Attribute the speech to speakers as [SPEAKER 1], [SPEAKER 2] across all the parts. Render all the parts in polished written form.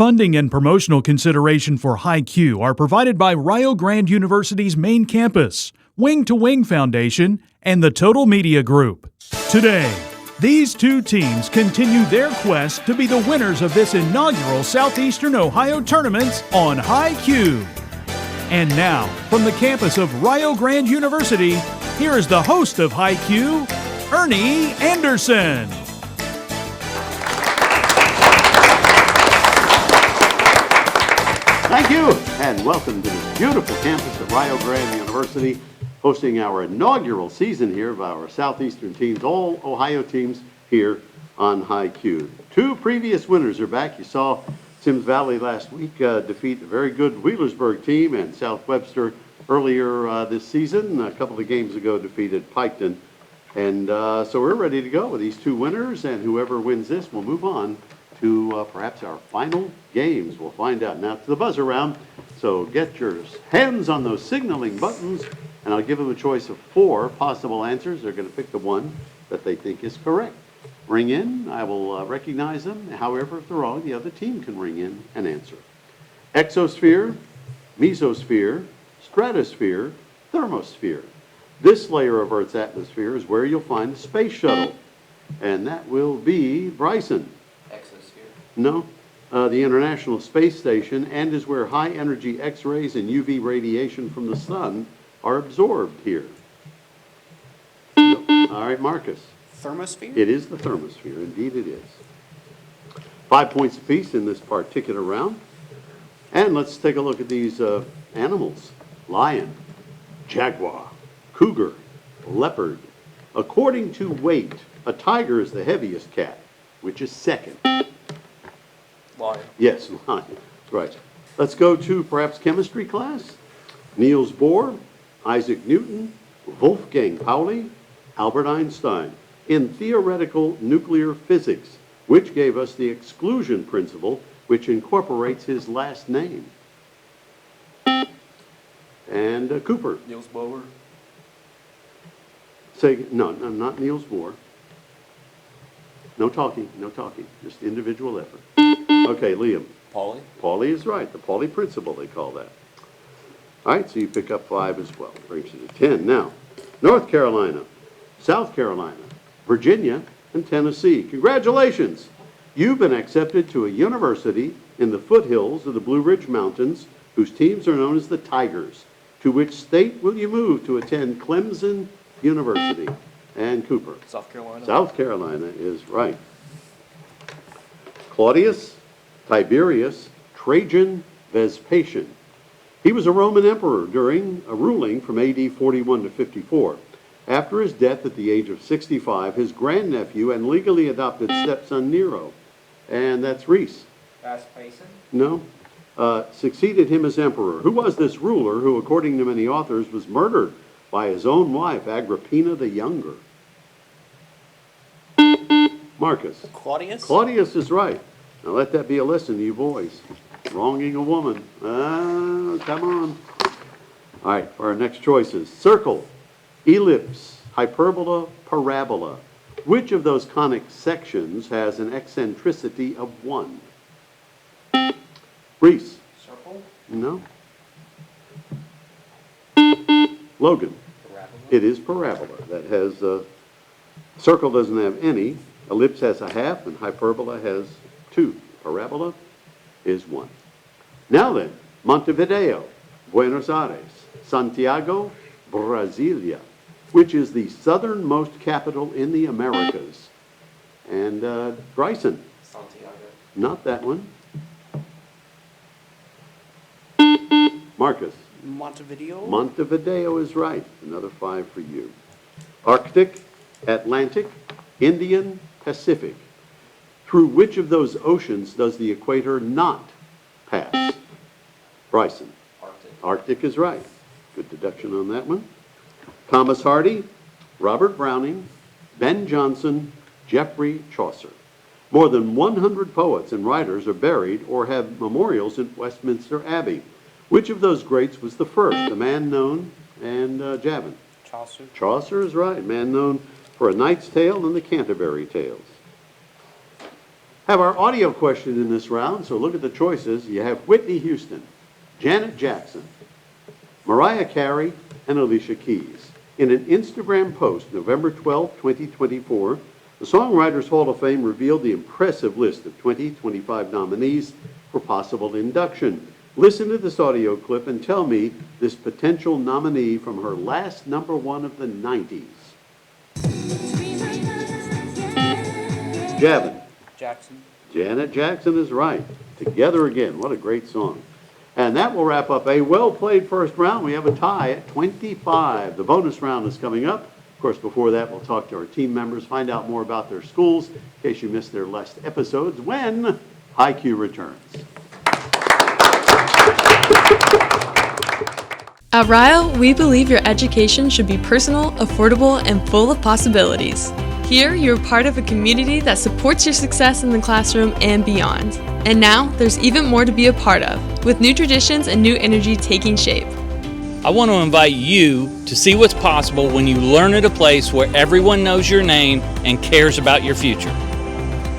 [SPEAKER 1] Funding and promotional consideration for HiQ are provided by Rio Grande University's main campus, Wing to Wing Foundation, and the Total Media Group. Today, these two teams continue their quest to be the winners of this inaugural Southeastern Ohio tournament on HiQ. And now, from the campus of Rio Grande University, here is the host of HiQ, Ernie Anderson.
[SPEAKER 2] Thank you, and welcome to this beautiful campus at Rio Grande University, hosting our inaugural season here of our Southeastern teams, all Ohio teams here on HiQ. Two previous winners are back. You saw Symmes Valley last week defeat a very good Wheelersburg team, and South Webster earlier this season, a couple of games ago, defeated Piketon. And so we're ready to go with these two winners, and whoever wins this will move on to perhaps our final games. We'll find out. Now to the buzzer round, so get your hands on those signaling buttons, and I'll give them a choice of 4 possible answers. They're going to pick the one that they think is correct. Ring in, I will recognize them. However, if they're wrong, the other team can ring in and answer. Exosphere, mesosphere, stratosphere, thermosphere. This layer of Earth's atmosphere is where you'll find the space shuttle, and that will be Bryson. No, the International Space Station, and is where high-energy X-rays and UV radiation from the sun are absorbed here. No. All right, Marcus.
[SPEAKER 3] Thermosphere?
[SPEAKER 2] It is the thermosphere. Indeed it is. 5 points apiece in this particular round. And let's take a look at these animals. Lion, jaguar, cougar, leopard. According to weight, a tiger is the heaviest cat, which is second.
[SPEAKER 3] Lion.
[SPEAKER 2] Yes, lion. Right. Let's go to perhaps chemistry class. Niels Bohr, Isaac Newton, Wolfgang Pauli, Albert Einstein. In theoretical nuclear physics, which gave us the exclusion principle, which incorporates his last name. And Cooper.
[SPEAKER 3] Niels Bohr.
[SPEAKER 2] Say, no, not Niels Bohr. No talking, just individual effort. Okay, Liam.
[SPEAKER 3] Pauli.
[SPEAKER 2] Pauli is right, the Pauli principle, they call that. All right, so you pick up 5 as well. Brings you to 10. Now, North Carolina, South Carolina, Virginia, and Tennessee. Congratulations! You've been accepted to a university in the foothills of the Blue Ridge Mountains, whose teams are known as the Tigers. To which state will you move to attend Clemson University? And Cooper.
[SPEAKER 3] South Carolina.
[SPEAKER 2] South Carolina is right. Claudius, Tiberius, Trajan, Vespasian. He was a Roman emperor during a ruling from AD 41 to 54. After his death at the age of 65, his grandnephew and legally adopted stepson Nero, and that's Reese.
[SPEAKER 3] Vespasian?
[SPEAKER 2] No. Succeeded him as emperor. Who was this ruler who, according to many authors, was murdered by his own wife, Agrippina the Younger? Marcus.
[SPEAKER 3] Claudius?
[SPEAKER 2] Claudius is right. Now let that be a lesson to you boys. Wronging a woman. Come on. All right, for our next choices. Circle, ellipse, hyperbola, parabola. Which of those conic sections has an eccentricity of 1? Reese.
[SPEAKER 3] Circle?
[SPEAKER 2] No. Logan.
[SPEAKER 3] Parabola?
[SPEAKER 2] It is parabola. That has, circle doesn't have any. Ellipse has a half, and hyperbola has 2. Parabola is 1. Now then, Montevideo, Buenos Aires, Santiago, Brasilia, which is the southernmost capital in the Americas. And Bryson.
[SPEAKER 3] Santiago.
[SPEAKER 2] Not that one. Marcus.
[SPEAKER 3] Montevideo?
[SPEAKER 2] Montevideo is right. Another 5 for you. Arctic, Atlantic, Indian, Pacific. Through which of those oceans does the equator not pass? Bryson.
[SPEAKER 3] Arctic.
[SPEAKER 2] Arctic is right. Good deduction on that one. Thomas Hardy, Robert Browning, Ben Jonson, Geoffrey Chaucer. More than 100 poets and writers are buried or have memorials in Westminster Abbey. Which of those greats was the first? The man known and Javin.
[SPEAKER 3] Chaucer.
[SPEAKER 2] Chaucer is right. Man known for A Knight's Tale and the Canterbury Tales. Have our audio question in this round, so look at the choices. You have Whitney Houston, Janet Jackson, Mariah Carey, and Alicia Keys. In an Instagram post, November 12, 2024, the Songwriters Hall of Fame revealed the impressive list of 2025 nominees for possible induction. Listen to this audio clip and tell me this potential nominee from her last number one of the 90s. Javin.
[SPEAKER 3] Jackson.
[SPEAKER 2] Janet Jackson is right. Together Again. What a great song. And that will wrap up a well-played first round. We have a tie at 25. The bonus round is coming up. Of course, before that, we'll talk to our team members, find out more about their schools, in case you missed their last episodes, when High Q returns.
[SPEAKER 4] At Ryle, we believe your education should be personal, affordable, and full of possibilities. Here, you're part of a community that supports your success in the classroom and beyond. And now, there's even more to be a part of, with new traditions and new energy taking shape.
[SPEAKER 5] I want to invite you to see what's possible when you learn at a place where everyone knows your name and cares about your future.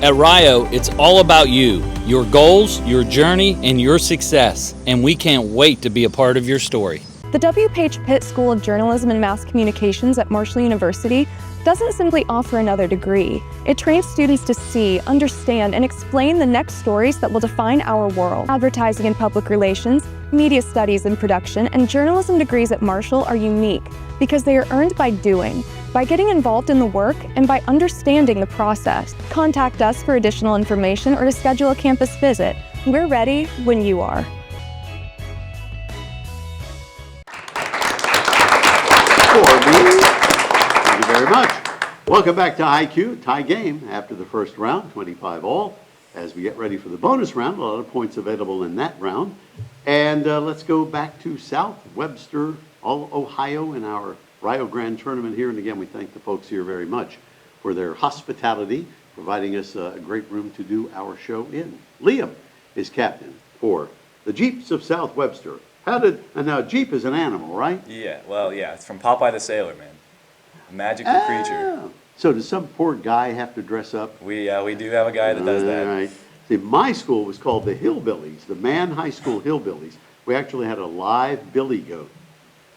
[SPEAKER 5] At Rio, it's all about you, your goals, your journey, and your success, and we can't wait to be a part of your story.
[SPEAKER 6] The W. Page Pitt School of Journalism and Mass Communications at Marshall University doesn't simply offer another degree. It trains students to see, understand, and explain the next stories that will define our world. Advertising and public relations, media studies and production, and journalism degrees at Marshall are unique because they are earned by doing, by getting involved in the work, and by understanding the process. Contact us for additional information or to schedule a campus visit. We're ready when you are.
[SPEAKER 2] Thank you very much. Welcome back to IQ, tie game after the first round, 25 all. As we get ready for the bonus round, a lot of points available in that round. And let's go back to South Webster, Ohio, in our Rio Grande tournament here. And again, we thank the folks here very much for their hospitality, providing us a great room to do our show in. Liam is captain for the Jeeps of South Webster. And now Jeep is an animal, right?
[SPEAKER 7] Yeah, well, yeah, it's from Popeye the Sailor, man. A magical creature.
[SPEAKER 2] So does some poor guy have to dress up?
[SPEAKER 7] We do have a guy that does that.
[SPEAKER 2] All right. See, my school was called the Hillbillies, the Man High School Hillbillies. We actually had a live billy goat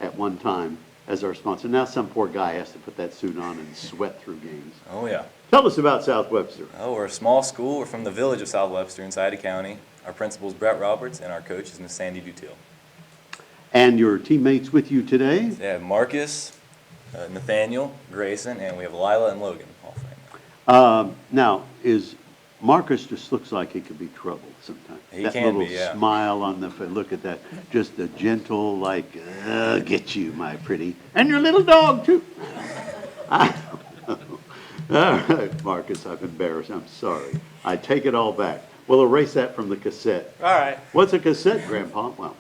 [SPEAKER 2] at one time as our sponsor. Now some poor guy has to put that suit on and sweat through games.
[SPEAKER 7] Oh, yeah.
[SPEAKER 2] Tell us about South Webster.
[SPEAKER 7] Oh, we're a small school. We're from the village of South Webster in Sauter County. Our principal is Brett Roberts, and our coach is Miss Sandy Dutil.
[SPEAKER 2] And your teammates with you today?
[SPEAKER 7] Yeah, Marcus, Nathaniel, Grayson, and we have Lila and Logan. All
[SPEAKER 2] Now, Marcus just looks like he could be trouble sometimes.
[SPEAKER 7] He
[SPEAKER 2] that
[SPEAKER 7] can
[SPEAKER 2] little
[SPEAKER 7] be, yeah.
[SPEAKER 2] smile on the face. Look at that. Just a gentle, like, get you, my pretty. And your little dog, too. I don't know. All right, Marcus, I've embarrassed. I'm sorry. I take it all back. We'll erase that from the cassette.
[SPEAKER 3] All right.
[SPEAKER 2] What's a cassette, Grandpa? Well,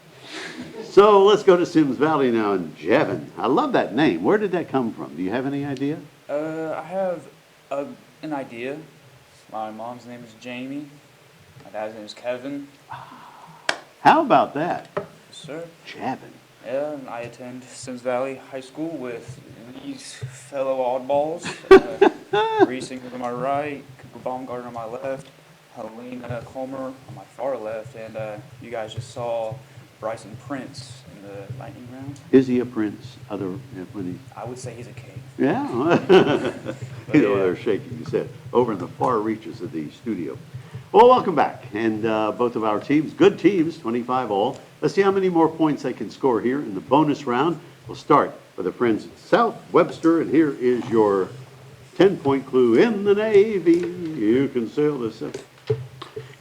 [SPEAKER 2] so let's go to Symmes Valley now in Javin. I love that name. Where did that come from? Do you have any idea?
[SPEAKER 8] I have an idea. My mom's name is Jamie. My dad's name is Kevin.
[SPEAKER 2] How about that?
[SPEAKER 8] Yes, sir.
[SPEAKER 2] Javin.
[SPEAKER 8] Yeah, and I attend Symmes Valley High School with these fellow oddballs. Reese Ingram on my right, Cooper Baumgartner on my left, Helena Comer on my far left, and you guys just saw Bryson Prince in the lightning round.
[SPEAKER 2] Is he a prince? I
[SPEAKER 8] would say he's a king.
[SPEAKER 2] Yeah.
[SPEAKER 8] But, yeah.
[SPEAKER 2] They're shaking his head over in the far reaches of the studio. Well, welcome back. And both of our teams, good teams, 25 all. Let's see how many more points they can score here in the bonus round. We'll start with the friends at South Webster, and here is your 10-point clue. In the Navy, you can sail the sea.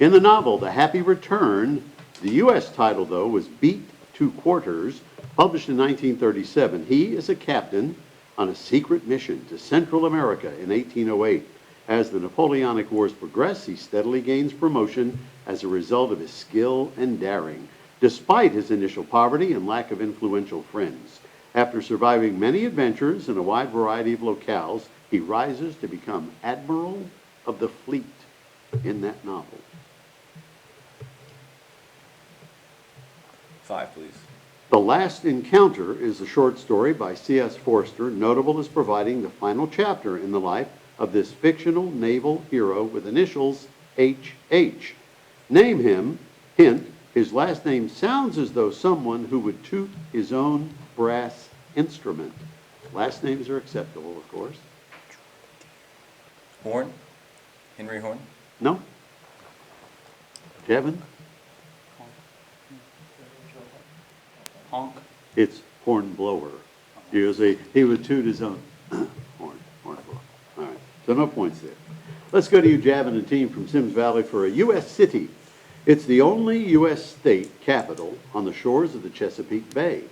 [SPEAKER 2] In the novel, The Happy Return, the U.S. title, though, was Beat to Quarters, published in 1937. He is a captain on a secret mission to Central America in 1808. As the Napoleonic Wars progress, he steadily gains promotion as a result of his skill and daring, despite his initial poverty and lack of influential friends. After surviving many adventures in a wide variety of locales, he rises to become Admiral of the Fleet in that novel.
[SPEAKER 7] 5, please.
[SPEAKER 2] The Last Encounter is a short story by C.S. Forster, notable as providing the final chapter in the life of this fictional naval hero with initials H. Name him. Hint, his last name sounds as though someone who would toot his own brass instrument. Last names are acceptable, of course.
[SPEAKER 7] Horn? Henry Horn?
[SPEAKER 2] No? Kevin?
[SPEAKER 8] Honk.
[SPEAKER 2] It's hornblower. He would toot his own hornblower. All right, so no points there. Let's go to you, Javin and team from Symmes Valley, for a U.S. city. It's the only U.S. state capital on the shores of the Chesapeake Bay.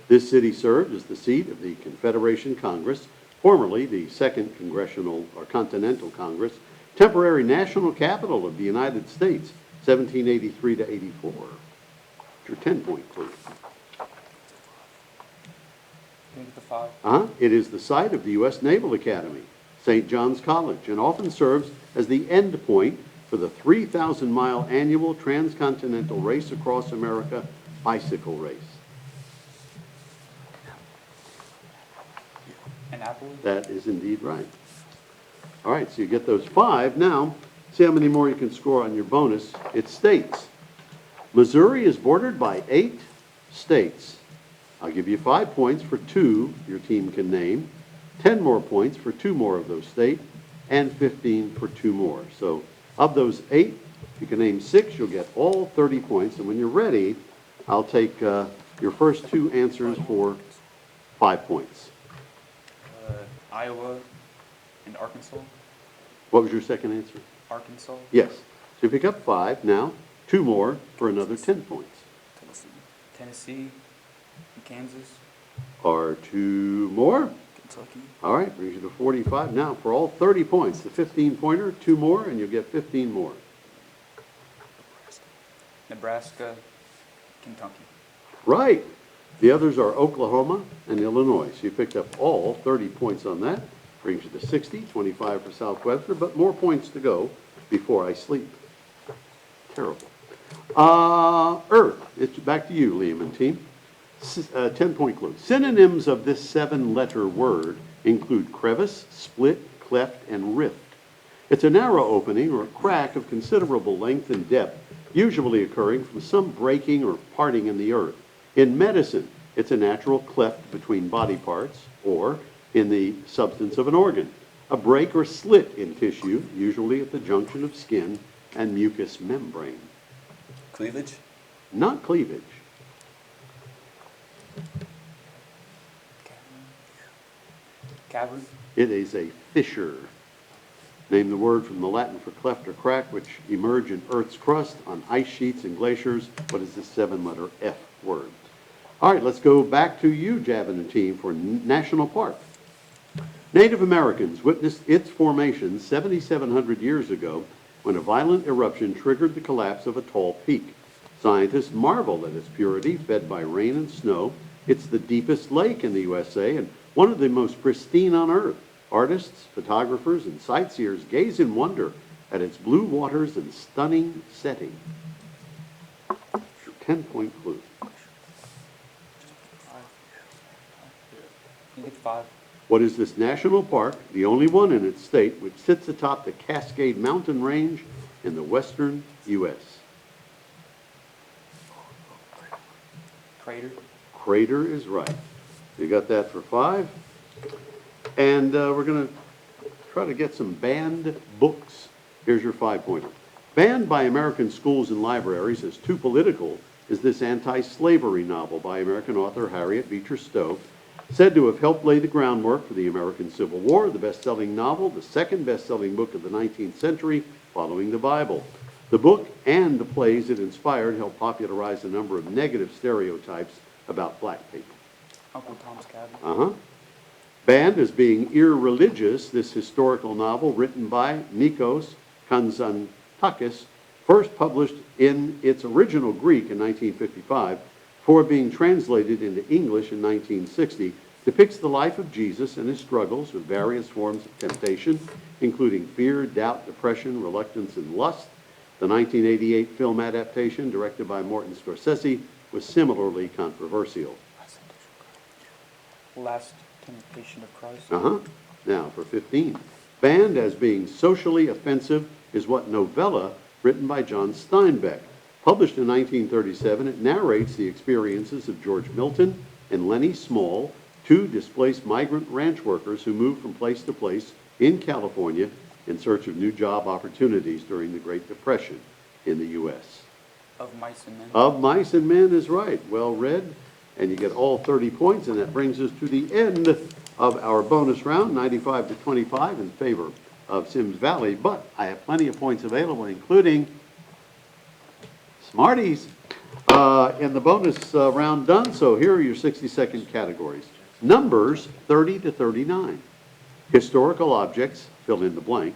[SPEAKER 2] This city served as the seat of the Confederation Congress, formerly the Second Congressional or Continental Congress, temporary national capital of the United States, 1783 to 84. It's your 10-point clue.
[SPEAKER 8] Can you get the 5?
[SPEAKER 2] It is the site of the U.S. Naval Academy, St. John's College, and often serves as the end point for the 3,000-mile annual transcontinental race across America bicycle race.
[SPEAKER 8] Annapolis?
[SPEAKER 2] That is indeed right. All right, so you get those 5. Now, see how many more you can score on your bonus. It's states. Missouri is bordered by 8 states. I'll give you 5 points for 2 your team can name, 10 more points for 2 more of those states, and 15 for 2 more. So of those 8, you can name 6, you'll get all 30 points. And when you're ready, I'll take your first 2 answers for 5 points.
[SPEAKER 8] Iowa and Arkansas.
[SPEAKER 2] What was your second answer?
[SPEAKER 8] Arkansas.
[SPEAKER 2] Yes. So you pick up 5. Now, 2 more for another 10 points.
[SPEAKER 8] Tennessee and Kansas.
[SPEAKER 2] Or 2 more.
[SPEAKER 8] Kentucky.
[SPEAKER 2] All right, brings you to 45. Now, for all 30 points, the 15-pointer, 2 more, and you'll get 15 more.
[SPEAKER 8] Nebraska, Kentucky.
[SPEAKER 2] Right. The others are Oklahoma and Illinois. So you picked up all 30 points on that. Brings you to 60, 25 for South Webster, but more points to go before I sleep. Terrible. Earth. It's back to you, Liam and team. 10-point clue. Synonyms of this 7-letter word include crevice, split, cleft, and rift. It's a narrow opening or a crack of considerable length and depth, usually occurring from some breaking or parting in the earth. In medicine, it's a natural cleft between body parts or in the substance of an organ. A break or slit in tissue, usually at the junction of skin and mucous membrane.
[SPEAKER 7] Cleavage?
[SPEAKER 2] Not cleavage.
[SPEAKER 8] Cavern.
[SPEAKER 2] It is a fissure. Name the word from the Latin for cleft or crack, which emerge in Earth's crust on ice sheets and glaciers. What is this 7-letter F word? All right, let's go back to you, Javin and team, for National Park. Native Americans witnessed its formation 7,700 years ago when a violent eruption triggered the collapse of a tall peak. Scientists marvel at its purity, fed by rain and snow. It's the deepest lake in the USA and one of the most pristine on Earth. Artists, photographers, and sightseers gaze in wonder at its blue waters and stunning setting. 10-point clue.
[SPEAKER 8] You get 5.
[SPEAKER 2] What is this national park, the only one in its state, which sits atop the Cascade Mountain Range in the western U.S.?
[SPEAKER 8] Crater.
[SPEAKER 2] Crater is right. You got that for 5. And we're going to try to get some banned books. Here's your 5-pointer. Banned by American schools and libraries as too political is this anti-slavery novel by American author Harriet Beecher Stowe, said to have helped lay the groundwork for the American Civil War, the best-selling novel, the second best-selling book of the 19th century, following the Bible. The book and the plays it inspired helped popularize a number of negative stereotypes about black people.
[SPEAKER 8] Uncle Tom's Cabin.
[SPEAKER 2] Banned as being irreligious, this historical novel written by Nikos Kazantzakis, first published in its original Greek in 1955, before being translated into English in 1960, depicts the life of Jesus and his struggles with various forms of temptation, including fear, doubt, depression, reluctance, and lust. The 1988 film adaptation, directed by Martin Scorsese, was similarly controversial.
[SPEAKER 8] Last Temptation of Christ.
[SPEAKER 2] Now, for 15. Banned as being socially offensive is what novella written by John Steinbeck. Published in 1937, it narrates the experiences of George Milton and Lenny Small, two displaced migrant ranch workers who moved from place to place in California in search of new job opportunities during the Great Depression in the U.S.
[SPEAKER 8] Of Mice and Men.
[SPEAKER 2] Of Mice and Men is right. Well read. And you get all 30 points, and that brings us to the end of our bonus round, 95 to 25 in favor of Symmes Valley. But I have plenty of points available, including Smarties in the bonus round done. So here are your 60-second categories. Numbers 30 to 39. Historical objects, fill in the blank.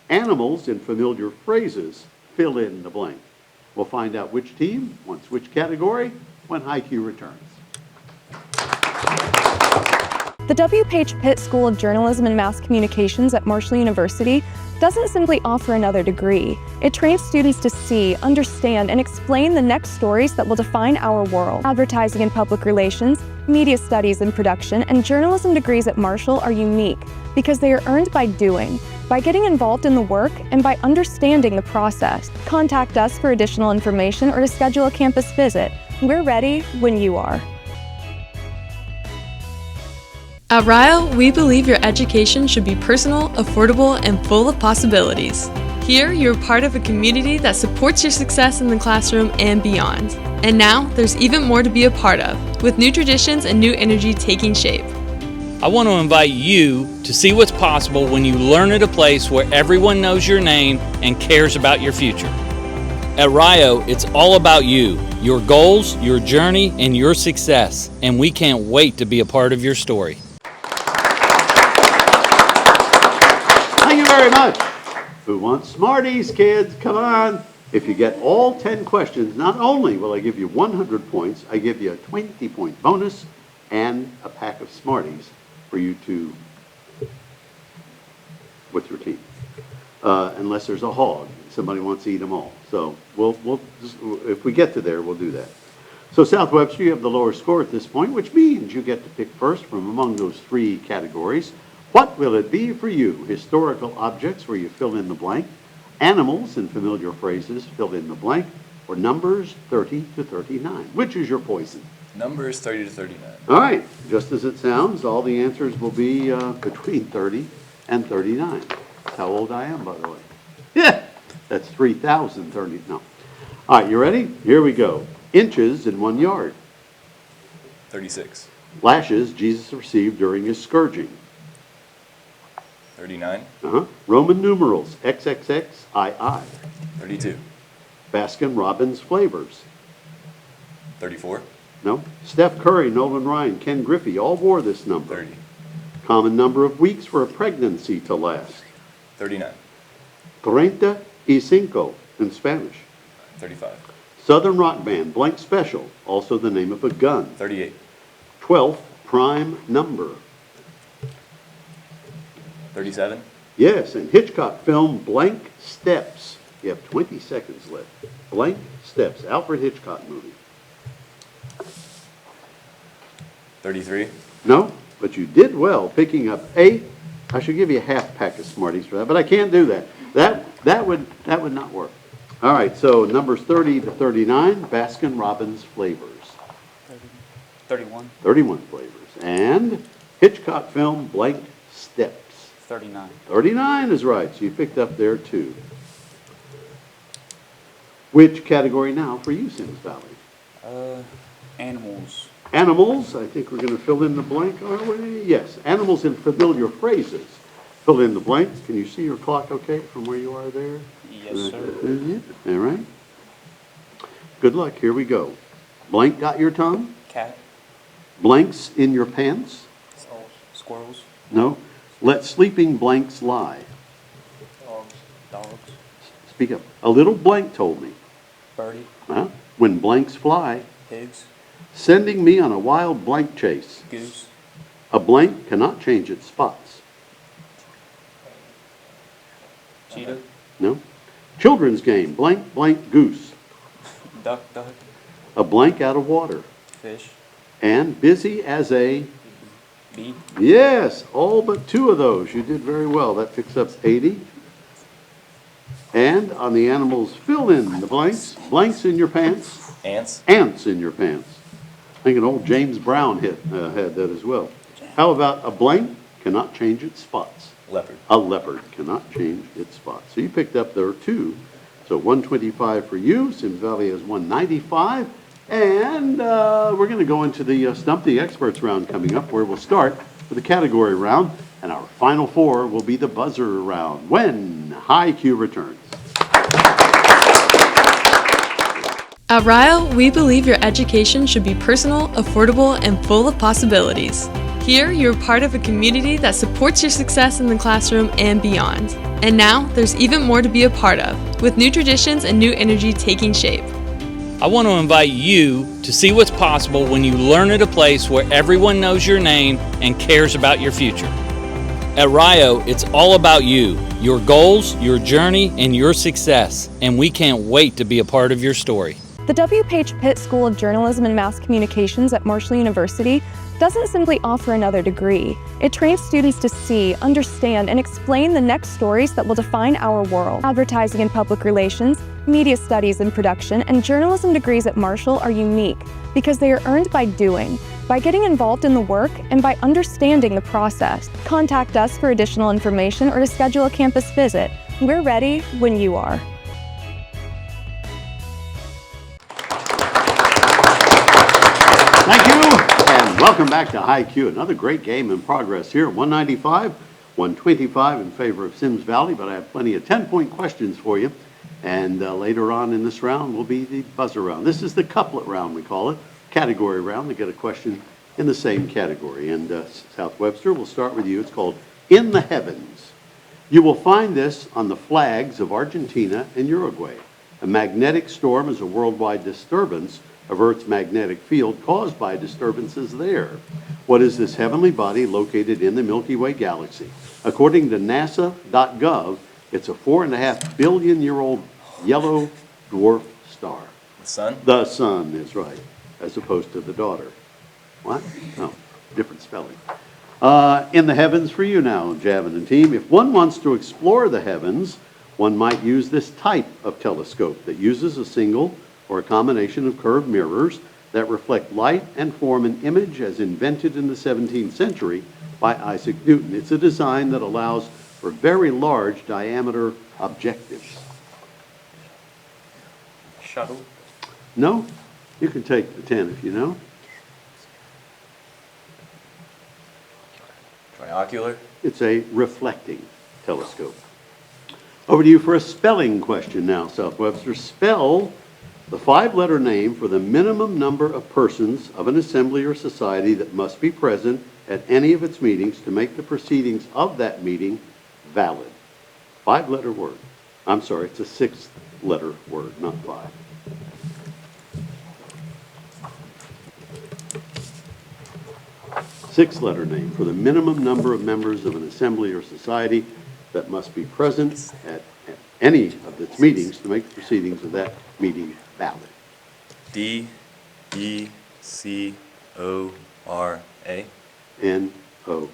[SPEAKER 2] Animals in familiar phrases, fill in the blank. We'll find out which team wants which category when High Q returns.
[SPEAKER 6] The W. Page Pitt School of Journalism and Mass Communications at Marshall University doesn't simply offer another degree. It trains students to see, understand, and explain the next stories that will define our world. Advertising and public relations, media studies and production, and journalism degrees at Marshall are unique because they are earned by doing, by getting involved in the work, and by understanding the process. Contact us for additional information or to schedule a campus visit. We're ready when you are.
[SPEAKER 4] At Rio, we believe your education should be personal, affordable, and full of possibilities. Here, you're part of a community that supports your success in the classroom and beyond. And now, there's even more to be a part of, with new traditions and new energy taking shape.
[SPEAKER 5] I want to invite you to see what's possible when you learn at a place where everyone knows your name and cares about your future. At Rio, it's all about you, your goals, your journey, and your success. And we can't wait to be a part of your story.
[SPEAKER 2] Thank you very much. Who wants Smarties, kids? Come on. If you get all 10 questions, not only will I give you 100 points, I give you a 20-point bonus and a pack of Smarties for you to, with your team. Unless there's a hog. Somebody wants to eat them all. So we'll just, if we get to there, we'll do that. So South Webster, you have the lower score at this point, which means you get to pick first from among those three categories. What will it be for you? Historical objects, where you fill in the blank. Animals and familiar phrases, fill in the blank. Or numbers 30 to 39. Which is your poison?
[SPEAKER 7] Numbers 30 to 39.
[SPEAKER 2] All right. Just as it sounds, all the answers will be between 30 and 39. That's how old I am, by the way. Yeah. That's 3,030. No. All right. You ready? Here we go. Inches in 1 yard.
[SPEAKER 7] 36.
[SPEAKER 2] Lashes Jesus received during his scourging.
[SPEAKER 7] 39.
[SPEAKER 2] Roman numerals, XXXII.
[SPEAKER 7] 32.
[SPEAKER 2] Baskin-Robbins flavors.
[SPEAKER 7] 34.
[SPEAKER 2] No. Steph Curry, Nolan Ryan, Ken Griffey all wore this number.
[SPEAKER 7] 30.
[SPEAKER 2] Common number of weeks for a pregnancy to last.
[SPEAKER 7] 39.
[SPEAKER 2] 35 in Spanish.
[SPEAKER 7] 35.
[SPEAKER 2] Southern rock band, Blank Special, also the name of a gun.
[SPEAKER 7] 38.
[SPEAKER 2] 12th prime number.
[SPEAKER 7] 37.
[SPEAKER 2] Yes, and Hitchcock film Blank Steps. You have 20 seconds left. Blank Steps, Alfred Hitchcock movie.
[SPEAKER 7] 33.
[SPEAKER 2] No, but you did well picking up 8. I should give you a half pack of Smarties for that, but I can't do that. That would not work. All right, so numbers 30 to 39, Baskin-Robbins flavors.
[SPEAKER 8] 31.
[SPEAKER 2] 31 flavors. And Hitchcock film Blank Steps.
[SPEAKER 8] 39.
[SPEAKER 2] 39 is right, so you picked up there too. Which category now for you, Symmes Valley?
[SPEAKER 8] Animals.
[SPEAKER 2] Animals, I think we're going to fill in the blank, are we? Yes, animals in familiar phrases. Fill in the blank. Can you see your clock okay from where you are there?
[SPEAKER 8] Yes, sir.
[SPEAKER 2] All right. Good luck, here we go. Blank got your tongue?
[SPEAKER 8] Cat.
[SPEAKER 2] Blanks in your pants?
[SPEAKER 8] Squirrels.
[SPEAKER 2] No. Let sleeping blanks lie.
[SPEAKER 8] Dogs. Dogs.
[SPEAKER 2] Speak up. A little blank told me.
[SPEAKER 8] Birdie.
[SPEAKER 2] Huh? When blanks fly.
[SPEAKER 8] Pigs.
[SPEAKER 2] Sending me on a wild blank chase.
[SPEAKER 8] Goose.
[SPEAKER 2] A blank cannot change its spots.
[SPEAKER 8] Cheetah.
[SPEAKER 2] No. Children's game. Blank, blank, goose.
[SPEAKER 8] Duck. Duck.
[SPEAKER 2] A blank out of water.
[SPEAKER 8] Fish.
[SPEAKER 2] And busy as a...
[SPEAKER 8] Bee.
[SPEAKER 2] Yes, all but 2 of those. You did very well. That picks up 80. And on the animals, fill in the blanks. Blanks in your pants.
[SPEAKER 7] Ants.
[SPEAKER 2] Ants in your pants. I think an old James Brown hit had that as well. How about a blank cannot change its spots?
[SPEAKER 7] Leopard.
[SPEAKER 2] A leopard cannot change its spots. So you picked up there 2. So 125 for you. Symmes Valley has 195. And we're going to go into the Stump the Experts round coming up, where we'll start with the category round. And our final 4 will be the buzzer round when High Q returns.
[SPEAKER 4] At Rio, we believe your education should be personal, affordable, and full of possibilities. Here, you're part of a community that supports your success in the classroom and beyond. And now, there's even more to be a part of, with new traditions and new energy taking shape.
[SPEAKER 5] I want to invite you to see what's possible when you learn at a place where everyone knows your name and cares about your future. At Rio, it's all about you, your goals, your journey, and your success, and we can't wait to be a part of your story.
[SPEAKER 6] The W. Page Pitt School of Journalism and Mass Communications at Marshall University doesn't simply offer another degree. It trains students to see, understand, and explain the next stories that will define our world. Advertising and public relations, media studies and production, and journalism degrees at Marshall are unique because they are earned by doing, by getting involved in the work, and by understanding the process. Contact us for additional information or to schedule a campus visit. We're ready when you are.
[SPEAKER 2] Thank you, and welcome back to High Q. Another great game in progress here. 195, 125 in favor of Symmes Valley, but I have plenty of 10-point questions for you. And later on in this round will be the buzzer round. This is the couplet round, we call it, category round, to get a question in the same category. And South Webster, we'll start with you. It's called In the Heavens. You will find this on the flags of Argentina and Uruguay. A magnetic storm is a worldwide disturbance of Earth's magnetic field caused by disturbances there. What is this heavenly body located in the Milky Way galaxy? According to NASA.gov, it's a 4.5 billion-year-old yellow dwarf star.
[SPEAKER 7] The sun?
[SPEAKER 2] The sun is right, as opposed to the daughter. What? No, different spelling. In the heavens for you now, Javin and team. If one wants to explore the heavens, one might use this type of telescope that uses a single or a combination of curved mirrors that reflect light and form an image as invented in the 17th century by Isaac Newton. It's a design that allows for very large diameter objectives.
[SPEAKER 8] Shuttle.
[SPEAKER 2] No? You can take the 10 if you know.
[SPEAKER 7] Triocular.
[SPEAKER 2] It's a reflecting telescope. Over to you for a spelling question now, South Webster. Spell the 5-letter name for the minimum number of persons of an assembly or society that must be present at any of its meetings to make the proceedings of that meeting valid. 5-letter word. I'm sorry, it's a 6-letter word, not 5. Six-letter name for the minimum number of members of an assembly or society that must be present at any of its meetings to make the proceedings of that meeting valid.
[SPEAKER 7] D-E-C-O-R-A.
[SPEAKER 2] N-O.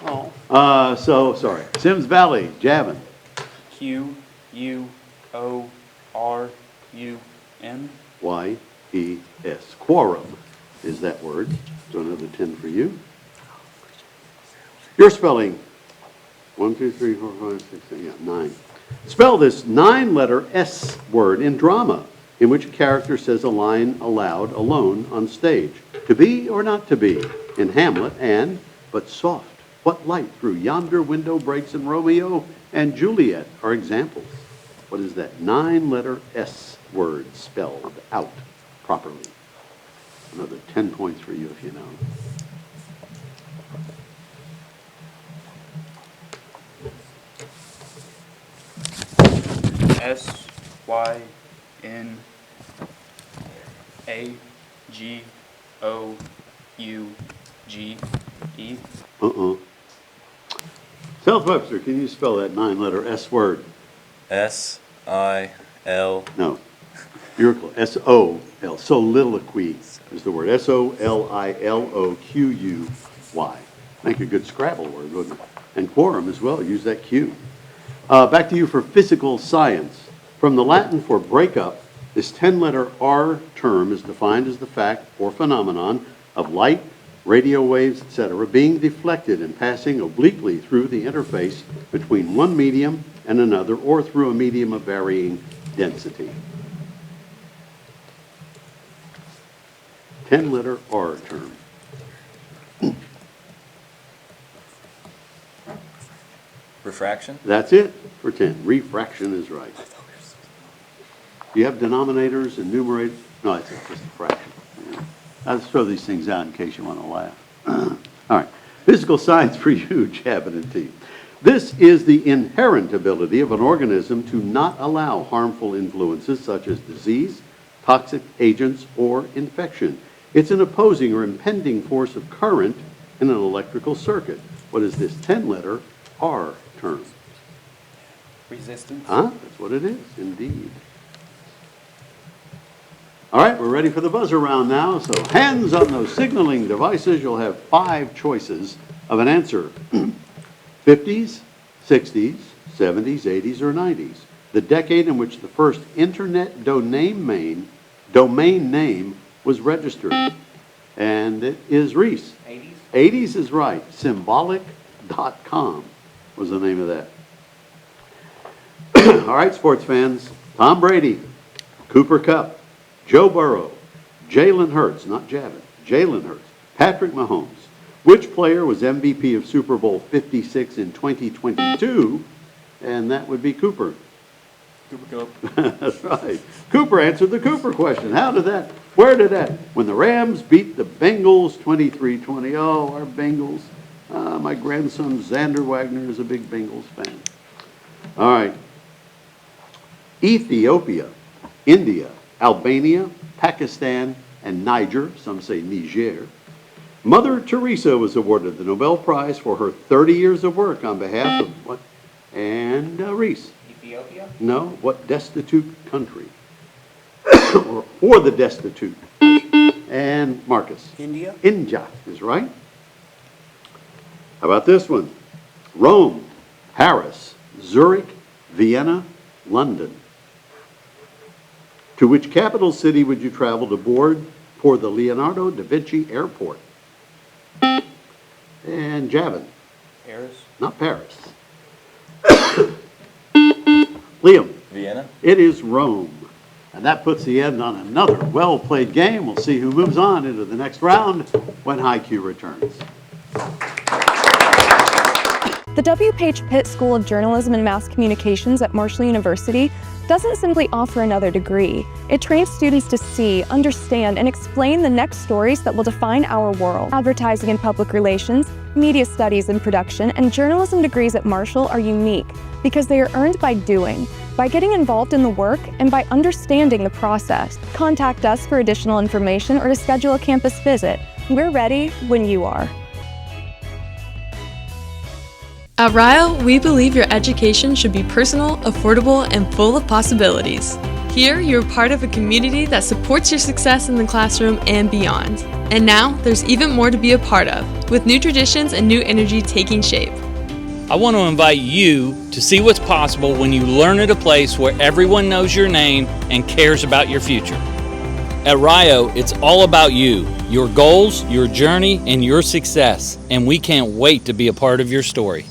[SPEAKER 3] Oh.
[SPEAKER 2] So, sorry. Symmes Valley, Javin.
[SPEAKER 8] Q-U-O-R-U-M.
[SPEAKER 2] Y-E-S. Quorum is that word. So another 10 for you. Your spelling. 1, 2, 3, 4, 5, 6, 7, yeah, 9. Spell this 9-letter S word in drama, in which a character says a line aloud, alone, on stage. To be or not to be, in Hamlet, and, but soft, what light through yonder window breaks in Romeo and Juliet are examples. What is that 9-letter S word spelled out properly? Another 10 points for you if you know.
[SPEAKER 8] S-Y-N-A-G-O-U-G-E.
[SPEAKER 2] South Webster, can you spell that 9-letter S word?
[SPEAKER 7] S-I-L.
[SPEAKER 2] No. You're close. S-O-L. Soliloquy is the word. S-O-L-I-L-O-Q-U-Y. Make a good Scrabble word, wouldn't it? And quorum as well. Use that Q. Back to you for physical science. From the Latin for breakup, this 10-letter R term is defined as the fact or phenomenon of light, radio waves, etc., being deflected and passing obliquely through the interface between one medium and another, or through a medium of varying density. 10-letter R term.
[SPEAKER 7] Refraction?
[SPEAKER 2] That's it for 10. Refraction is right. Do you have denominators and numerators? No, it's just a fraction. Yeah. I'll just throw these things out in case you want to laugh. All right. Physical science for you, Javin and T. This is the inherent ability of an organism to not allow harmful influences such as disease, toxic agents, or infection. It's an opposing or impending force of current in an electrical circuit. What is this 10-letter R term?
[SPEAKER 8] Resistance.
[SPEAKER 2] Huh? That's what it is, indeed. All right, we're ready for the buzzer round now. So hands on those signaling devices. You'll have 5 choices of an answer. 50s, 60s, 70s, 80s, or 90s. The decade in which the first internet domain name was registered. And it is Reese.
[SPEAKER 8] 80s.
[SPEAKER 2] 80s is right. Symbolic.com was the name of that. All right, sports fans. Tom Brady, Cooper Kupp, Joe Burrow, Jalen Hurts, not Javin, Jalen Hurts, Patrick Mahomes. Which player was MVP of Super Bowl 56 in 2022? And that would be Cooper.
[SPEAKER 8] Cooper Kupp.
[SPEAKER 2] That's right. Cooper answered the Cooper question. Where did that? When the Rams beat the Bengals 23-20. Oh, our Bengals. My grandson Xander Wagner is a big Bengals fan. All right. Ethiopia, India, Albania, Pakistan, and Niger, some say Niger. Mother Teresa was awarded the Nobel Prize for her 30 years of work on behalf of what? And Reese.
[SPEAKER 8] Ethiopia?
[SPEAKER 2] No, what destitute country? Or for the destitute. And Marcus.
[SPEAKER 3] India?
[SPEAKER 2] India is right. How about this one? Rome, Paris, Zurich, Vienna, London. To which capital city would you travel to board for the Leonardo da Vinci Airport? And Javin.
[SPEAKER 8] Paris?
[SPEAKER 2] Not Paris. Liam.
[SPEAKER 7] Vienna?
[SPEAKER 2] It is Rome. And that puts the end on another well-played game. We'll see who moves on into the next round when High Q returns.
[SPEAKER 6] The W. Page Pitt School of Journalism and Mass Communications at Marshall University doesn't simply offer another degree. It trains students to see, understand, and explain the next stories that will define our world. Advertising and public relations, media studies and production, and journalism degrees at Marshall are unique because they are earned by doing, by getting involved in the work, and by understanding the process. Contact us for additional information or to schedule a campus visit. We're ready when you are.
[SPEAKER 4] At Rio, we believe your education should be personal, affordable, and full of possibilities. Here, you're part of a community that supports your success in the classroom and beyond. And now, there's even more to be a part of, with new traditions and new energy taking shape.
[SPEAKER 5] I want to invite you to see what's possible when you learn at a place where everyone knows your name and cares about your future. At Rio, it's all about you, your goals, your journey, and your success. And we can't wait to be a part of your story.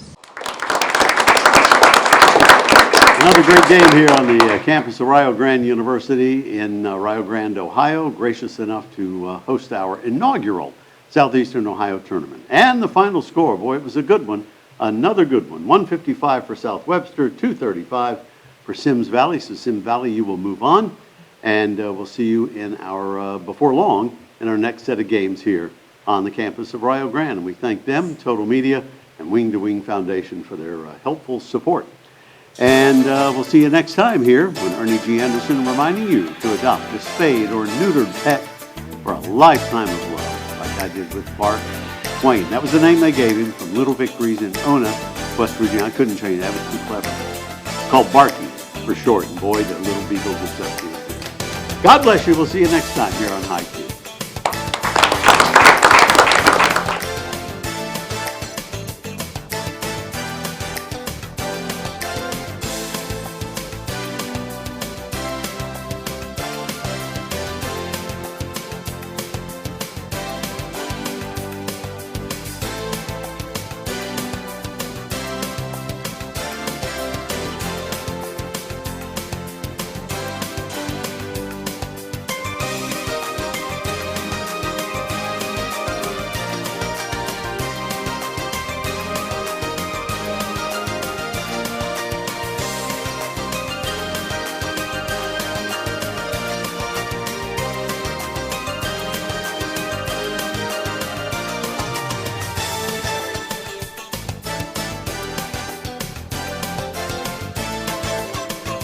[SPEAKER 2] Another great game here on the campus of Rio Grande University in Rio Grande, Ohio. Gracious enough to host our inaugural Southeastern Ohio tournament. And the final score, boy, it was a good one. Another good one. 155 for South Webster, 235 for Symmes Valley. So Symmes Valley, you will move on. And we'll see you in our, before long, in our next set of games here on the campus of Rio Grande. And we thank them, Total Media, and Wing to Wing Foundation for their helpful support. And we'll see you next time here when Ernie G. Anderson reminding you to adopt a spayed or neutered pet for a lifetime of love, like I did with Bart Twain. That was the name they gave him from Little Victories in Ona, West Virginia. I couldn't change that. It was too clever. It's called Barky for short. And boy, the little beagle was up to it. God bless you. We'll see you next time here on High Q.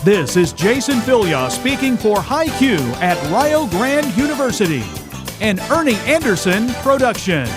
[SPEAKER 1] This is Jason Filia speaking for HiQ at Rio Grande University, an Ernie Anderson production.